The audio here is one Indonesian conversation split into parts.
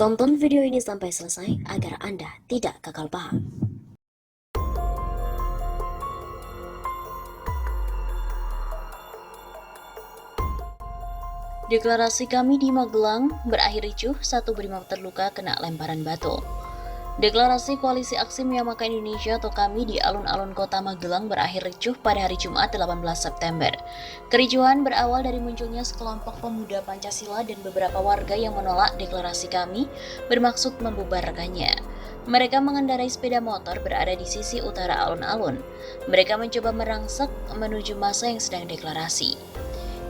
Tonton video ini sampai selesai agar Anda tidak gagal paham. Deklarasi kami di Magelang berakhir ricuh, satu brimob terluka kena lemparan batu. Deklarasi Koalisi Aksi Menyelamatkan Indonesia atau KAMI di alun-alun kota Magelang berakhir ricuh pada hari Jumat 18 September. Kericuhan berawal dari munculnya sekelompok pemuda Pancasila dan beberapa warga yang menolak deklarasi KAMI bermaksud membubarkannya. Mereka mengendarai sepeda motor berada di sisi utara alun-alun. Mereka mencoba merangsek menuju massa yang sedang deklarasi.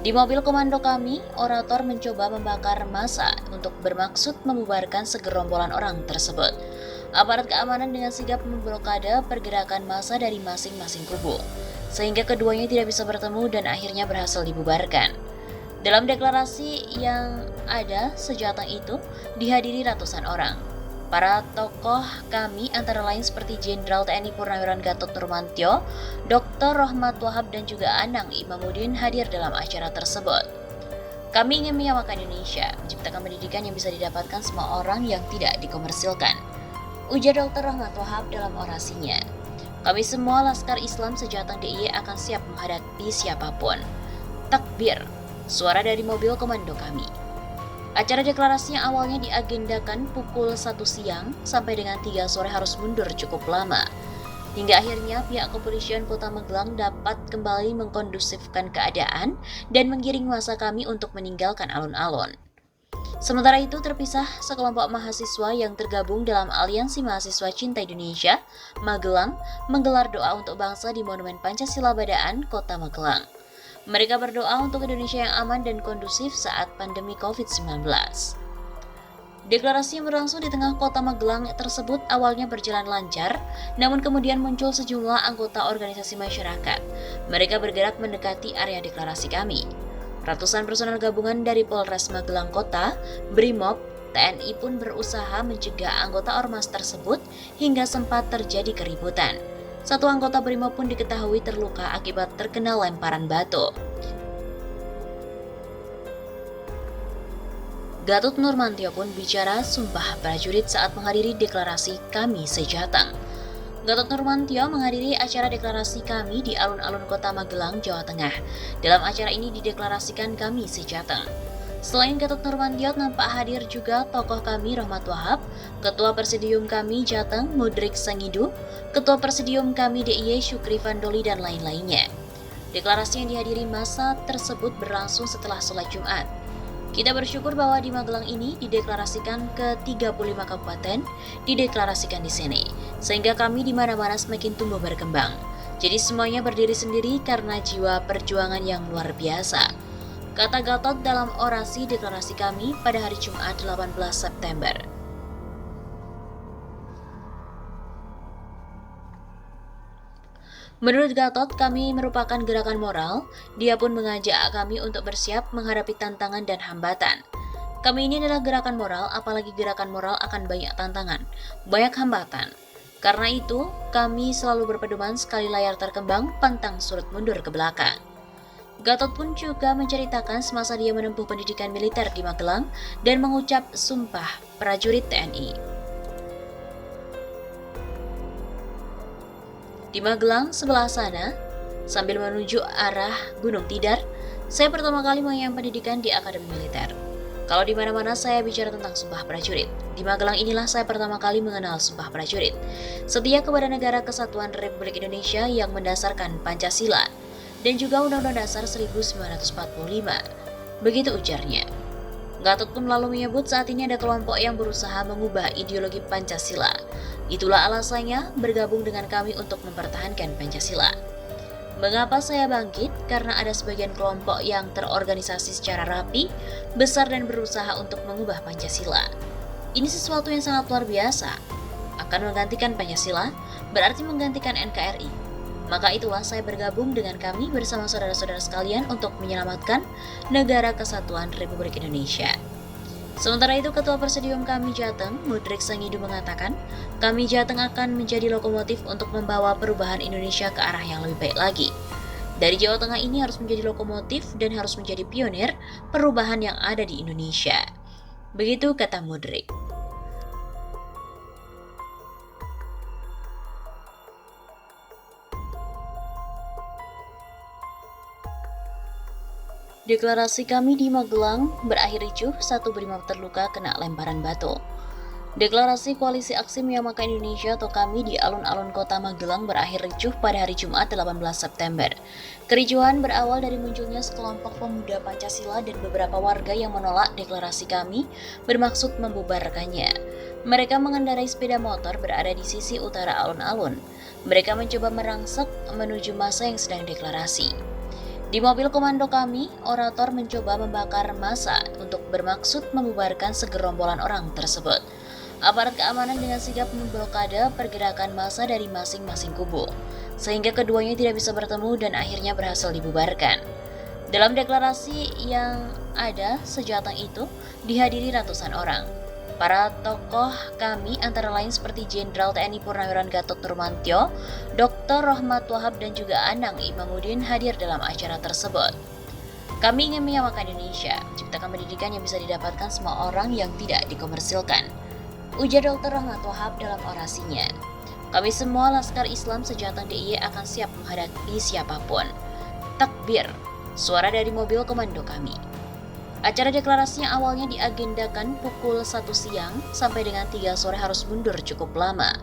Di mobil komando KAMI, orator mencoba membakar massa untuk bermaksud membubarkan segerombolan orang tersebut. Aparat keamanan dengan sigap memblokade pergerakan massa dari masing-masing kubu, sehingga keduanya tidak bisa bertemu dan akhirnya berhasil dibubarkan. Dalam deklarasi yang ada sejateng itu dihadiri ratusan orang. Para tokoh KAMI antara lain seperti Jenderal TNI Purnawirawan Gatot Nurmantio, Dr. Rohmat Wahab dan juga Anang Imamuddin hadir dalam acara tersebut. Kami ingin menyamakan Indonesia, menciptakan pendidikan yang bisa didapatkan semua orang yang tidak dikomersilkan, ujar Dr. Rohmat Wahab dalam orasinya. Kami semua Laskar Islam Sejateng DIY akan siap menghadapi siapapun. Takbir, suara dari mobil komando KAMI. Acara deklarasi yang awalnya diagendakan pukul 1 siang sampai dengan 3 sore harus mundur cukup lama. Hingga akhirnya pihak kepolisian Kota Magelang dapat kembali mengkondusifkan keadaan dan menggiring massa KAMI untuk meninggalkan alun-alun. Sementara itu terpisah sekelompok mahasiswa yang tergabung dalam Aliansi Mahasiswa Cinta Indonesia, Magelang, menggelar doa untuk bangsa di Monumen Pancasila Badaan, Kota Magelang. Mereka berdoa untuk Indonesia yang aman dan kondusif saat pandemi COVID-19. Deklarasi yang berlangsung di tengah kota Magelang tersebut awalnya berjalan lancar, namun kemudian muncul sejumlah anggota organisasi masyarakat. Mereka bergerak mendekati area deklarasi KAMI. Ratusan personel gabungan dari Polres Magelang Kota, Brimob, TNI pun berusaha mencegah anggota ormas tersebut hingga sempat terjadi keributan. Satu anggota Brimob pun diketahui terluka akibat terkena lemparan batu. Gatot Nurmantio pun bicara sumpah prajurit saat menghadiri deklarasi KAMI Sejateng. Gatot Nurmantio menghadiri acara deklarasi KAMI di alun-alun kota Magelang, Jawa Tengah. Dalam acara ini dideklarasikan KAMI Sejateng. Selain Gatot Nurmantio, nampak hadir juga tokoh KAMI Rohmat Wahab, Ketua Presidium KAMI Jateng Mudrik Sangidu, Ketua Presidium KAMI DIY Syukri Fandoli, dan lain-lainnya. Deklarasi yang dihadiri massa tersebut berlangsung setelah sholat Jumat. Kita bersyukur bahwa di Magelang ini dideklarasikan ke 35 kabupaten, dideklarasikan di sini, sehingga kami di mana-mana semakin tumbuh berkembang. Jadi semuanya berdiri sendiri karena jiwa perjuangan yang luar biasa, kata Gatot dalam orasi deklarasi kami pada hari Jumat 18 September. Menurut Gatot, kami merupakan gerakan moral. Dia pun mengajak kami untuk bersiap menghadapi tantangan dan hambatan. Kami ini adalah gerakan moral, apalagi gerakan moral akan banyak tantangan, banyak hambatan. Karena itu, kami selalu berpedoman sekali layar terkembang, pantang surut mundur ke belakang. Gatot pun juga menceritakan semasa dia menempuh pendidikan militer di Magelang dan mengucap sumpah prajurit TNI. Di Magelang sebelah sana, sambil menuju arah Gunung Tidar, saya pertama kali mengenyam pendidikan di Akademi Militer. Kalau di mana-mana saya bicara tentang sumpah prajurit, di Magelang inilah saya pertama kali mengenal sumpah prajurit. Setia kepada Negara Kesatuan Republik Indonesia yang mendasarkan Pancasila dan juga Undang-Undang Dasar 1945. Begitu ujarnya. Gatot pun lalu menyebut saat ini ada kelompok yang berusaha mengubah ideologi Pancasila. Itulah alasannya bergabung dengan kami untuk mempertahankan Pancasila. Mengapa saya bangkit? Karena ada sebagian kelompok yang terorganisasi secara rapi, besar dan berusaha untuk mengubah Pancasila. Ini sesuatu yang sangat luar biasa. Akan menggantikan Pancasila, berarti menggantikan NKRI. Maka itulah saya bergabung dengan kami bersama saudara-saudara sekalian untuk menyelamatkan Negara Kesatuan Republik Indonesia. Sementara itu, Ketua Presidium Kami Jateng, Mudrik Sangidu mengatakan, Kami Jateng akan menjadi lokomotif untuk membawa perubahan Indonesia ke arah yang lebih baik lagi. Dari Jawa Tengah ini harus menjadi lokomotif dan harus menjadi pionir perubahan yang ada di Indonesia. Begitu kata Mudrik. Deklarasi kami di Magelang berakhir ricuh, satu brimob terluka kena lemparan batu. Deklarasi Koalisi Aksi Menyamakan Indonesia atau KAMI di alun-alun kota Magelang berakhir ricuh pada hari Jumat 18 September. Kericuhan berawal dari munculnya sekelompok pemuda Pancasila dan beberapa warga yang menolak deklarasi KAMI bermaksud membubarkannya. Mereka mengendarai sepeda motor berada di sisi utara alun-alun. Mereka mencoba merangsek menuju massa yang sedang deklarasi. Di mobil komando kami, orator mencoba membakar massa untuk bermaksud membubarkan segerombolan orang tersebut. Aparat keamanan dengan sigap memblokade pergerakan massa dari masing-masing kubu, sehingga keduanya tidak bisa bertemu dan akhirnya berhasil dibubarkan. Dalam deklarasi yang ada sejateng itu, dihadiri ratusan orang. Para tokoh kami antara lain seperti Jenderal TNI Purnawirawan Gatot Nurmantio, Dr. Rohmat Wahab dan juga Anang Imamuddin hadir dalam acara tersebut. Kami ingin menyamakan Indonesia, menciptakan pendidikan yang bisa didapatkan semua orang yang tidak dikomersilkan, ujar Dr. Rohmat Wahab dalam orasinya. Kami semua Laskar Islam Sejateng DIY akan siap menghadapi siapapun. Takbir, suara dari mobil komando kami. Acara deklarasinya awalnya diagendakan pukul 1 siang sampai dengan 3 sore harus mundur cukup lama.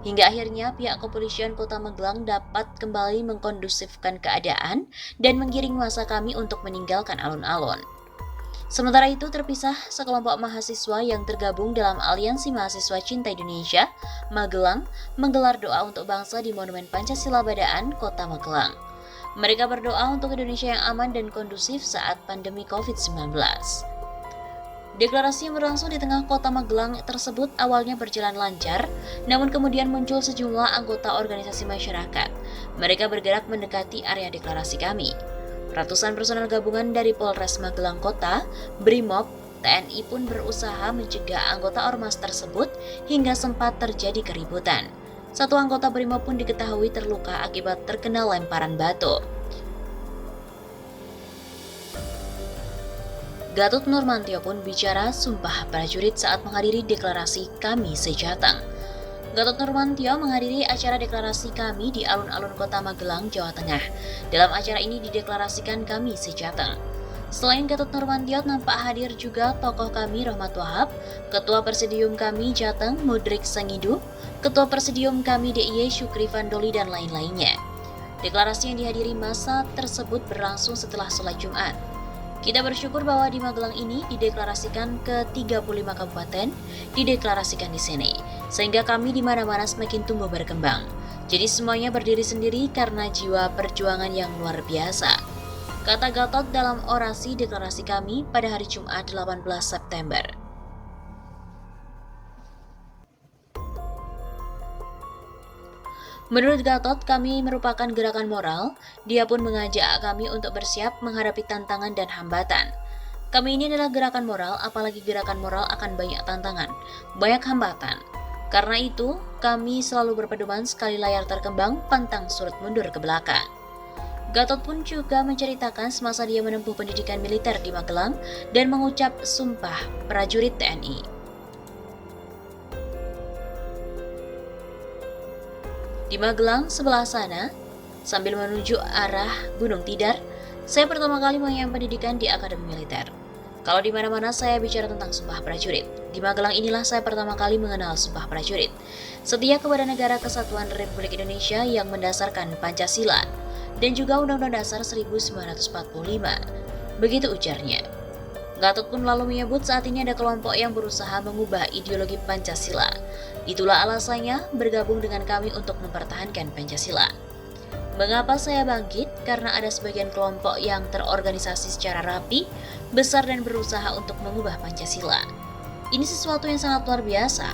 Hingga akhirnya pihak kepolisian Kota Magelang dapat kembali mengkondusifkan keadaan dan menggiring massa kami untuk meninggalkan alun-alun. Sementara itu terpisah sekelompok mahasiswa yang tergabung dalam Aliansi Mahasiswa Cinta Indonesia, Magelang, menggelar doa untuk bangsa di Monumen Pancasila Badaan, Kota Magelang. Mereka berdoa untuk Indonesia yang aman dan kondusif saat pandemi COVID-19. Deklarasi yang berlangsung di tengah kota Magelang tersebut awalnya berjalan lancar, namun kemudian muncul sejumlah anggota organisasi masyarakat. Mereka bergerak mendekati area deklarasi kami. Ratusan personel gabungan dari Polres Magelang Kota, Brimob, TNI pun berusaha mencegah anggota ormas tersebut hingga sempat terjadi keributan. Satu anggota Brimob pun diketahui terluka akibat terkena lemparan batu. Gatot Nurmantio pun bicara sumpah prajurit saat menghadiri deklarasi Kami Sejateng. Gatot Nurmantio menghadiri acara deklarasi Kami di alun-alun kota Magelang, Jawa Tengah. Dalam acara ini dideklarasikan Kami Sejateng. Selain Gatot Nurmantio, nampak hadir juga tokoh kami Rohmat Wahab, Ketua Presidium Kami Jateng Mudrik Sangidu, Ketua Presidium Kami DIY Syukri Fandoli dan lain-lainnya. Deklarasi yang dihadiri massa tersebut berlangsung setelah sholat Jumat. Kita bersyukur bahwa di Magelang ini dideklarasikan ke 35 kabupaten, dideklarasikan di sini, sehingga kami di mana-mana semakin tumbuh berkembang. Jadi semuanya berdiri sendiri karena jiwa perjuangan yang luar biasa, kata Gatot dalam orasi deklarasi kami pada hari Jumat 18 September. Menurut Gatot, kami merupakan gerakan moral. Dia pun mengajak kami untuk bersiap menghadapi tantangan dan hambatan. Kami ini adalah gerakan moral, apalagi gerakan moral akan banyak tantangan, banyak hambatan. Karena itu, kami selalu berpedoman sekali layar terkembang, pantang surut mundur ke belakang. Gatot pun juga menceritakan semasa dia menempuh pendidikan militer di Magelang dan mengucap sumpah prajurit TNI. Di Magelang sebelah sana, sambil menuju arah Gunung Tidar, saya pertama kali mengenyam pendidikan di Akademi Militer. Kalau di mana-mana saya bicara tentang sumpah prajurit, di Magelang inilah saya pertama kali mengenal sumpah prajurit. Setia kepada Negara Kesatuan Republik Indonesia yang mendasarkan Pancasila dan juga Undang-Undang Dasar 1945. Begitu ujarnya. Gatot pun lalu menyebut saat ini ada kelompok yang berusaha mengubah ideologi Pancasila. Itulah alasannya bergabung dengan kami untuk mempertahankan Pancasila. Mengapa saya bangkit? Karena ada sebagian kelompok yang terorganisasi secara rapi, besar dan berusaha untuk mengubah Pancasila. Ini sesuatu yang sangat luar biasa.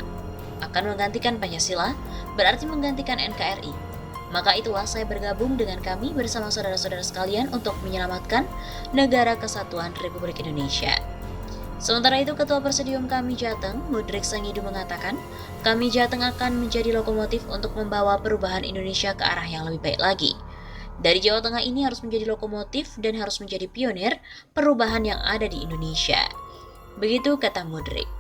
Akan menggantikan Pancasila, berarti menggantikan NKRI. Maka itulah saya bergabung dengan kami bersama saudara-saudara sekalian untuk menyelamatkan Negara Kesatuan Republik Indonesia. Sementara itu, Ketua Presidium Kami Jateng, Mudrik Sangidu mengatakan, Kami Jateng akan menjadi lokomotif untuk membawa perubahan Indonesia ke arah yang lebih baik lagi. Dari Jawa Tengah ini harus menjadi lokomotif dan harus menjadi pionir perubahan yang ada di Indonesia. Begitu kata Mudrik.